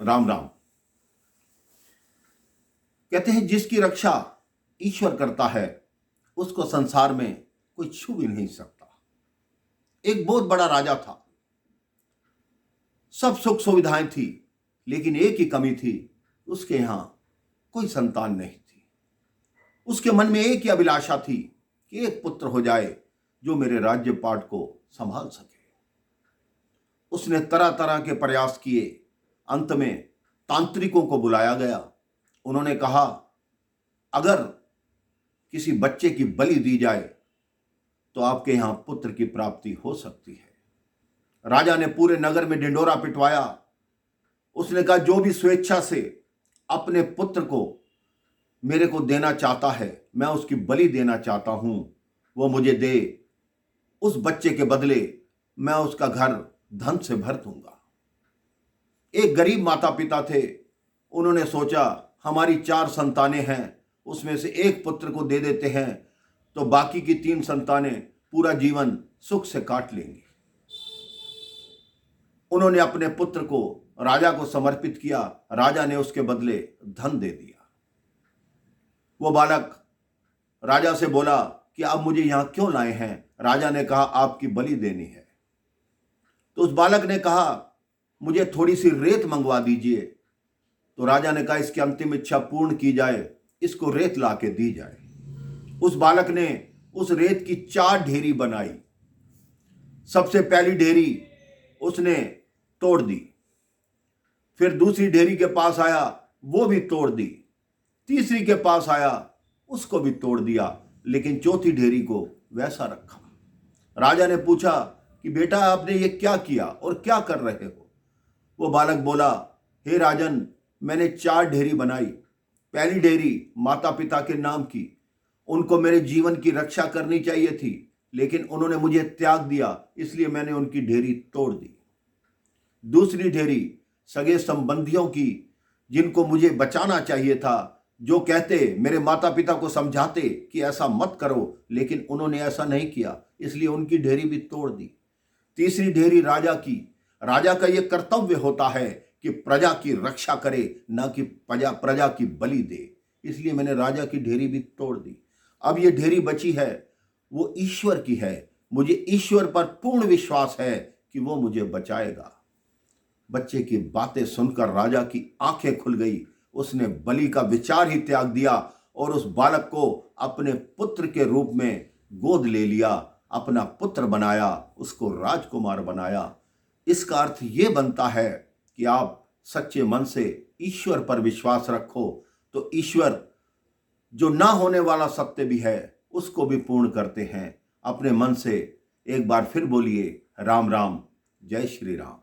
राम राम। कहते हैं जिसकी रक्षा ईश्वर करता है उसको संसार में कोई छू भी नहीं सकता। एक बहुत बड़ा राजा था, सब सुख सुविधाएं थी, लेकिन एक ही कमी थी, उसके यहां कोई संतान नहीं थी। उसके मन में एक ही अभिलाषा थी कि एक पुत्र हो जाए जो मेरे राज्यपाट को संभाल सके। उसने तरह तरह के प्रयास किए। अंत में तांत्रिकों को बुलाया गया। उन्होंने कहा, अगर किसी बच्चे की बलि दी जाए तो आपके यहां पुत्र की प्राप्ति हो सकती है। राजा ने पूरे नगर में ढिंढोरा पिटवाया। उसने कहा, जो भी स्वेच्छा से अपने पुत्र को मेरे को देना चाहता है, मैं उसकी बलि देना चाहता हूं, वो मुझे दे। उस बच्चे के बदले मैं उसका घर धन से भर दूंगा। एक गरीब माता पिता थे। उन्होंने सोचा, हमारी 4 संतानें हैं, उसमें से एक पुत्र को दे देते हैं तो बाकी की 3 संतानें पूरा जीवन सुख से काट लेंगी। उन्होंने अपने पुत्र को राजा को समर्पित किया। राजा ने उसके बदले धन दे दिया। वो बालक राजा से बोला कि आप मुझे यहां क्यों लाए हैं? राजा ने कहा, आपकी बलि देनी है। तो उस बालक ने कहा, मुझे थोड़ी सी रेत मंगवा दीजिए। तो राजा ने कहा, इसकी अंतिम इच्छा पूर्ण की जाए, इसको रेत ला के दी जाए। उस बालक ने उस रेत की 4 ढेरी बनाई। सबसे पहली ढेरी उसने तोड़ दी, फिर दूसरी ढेरी के पास आया, वो भी तोड़ दी। तीसरी के पास आया, उसको भी तोड़ दिया, लेकिन चौथी ढेरी को वैसा रखा। राजा ने पूछा कि बेटा, आपने ये क्या किया और क्या कर रहे हो? वो बालक बोला, हे राजन, मैंने 4 ढेरी बनाई। पहली ढेरी माता पिता के नाम की, उनको मेरे जीवन की रक्षा करनी चाहिए थी, लेकिन उन्होंने मुझे त्याग दिया, इसलिए मैंने उनकी ढेरी तोड़ दी। दूसरी ढेरी सगे संबंधियों की, जिनको मुझे बचाना चाहिए था, जो कहते, मेरे माता पिता को समझाते कि ऐसा मत करो, लेकिन उन्होंने ऐसा नहीं किया, इसलिए उनकी ढेरी भी तोड़ दी। तीसरी ढेरी राजा की। राजा का यह कर्तव्य होता है कि प्रजा की रक्षा करे, ना कि प्रजा की बलि दे, इसलिए मैंने राजा की ढेरी भी तोड़ दी। अब ये ढेरी बची है, वो ईश्वर की है। मुझे ईश्वर पर पूर्ण विश्वास है कि वो मुझे बचाएगा। बच्चे की बातें सुनकर राजा की आंखें खुल गई। उसने बलि का विचार ही त्याग दिया और उस बालक को अपने पुत्र के रूप में गोद ले लिया, अपना पुत्र बनाया, उसको राजकुमार बनाया। इसका अर्थ ये बनता है कि आप सच्चे मन से ईश्वर पर विश्वास रखो तो ईश्वर जो ना होने वाला सत्य भी है उसको भी पूर्ण करते हैं। अपने मन से एक बार फिर बोलिए, राम राम, जय श्री राम।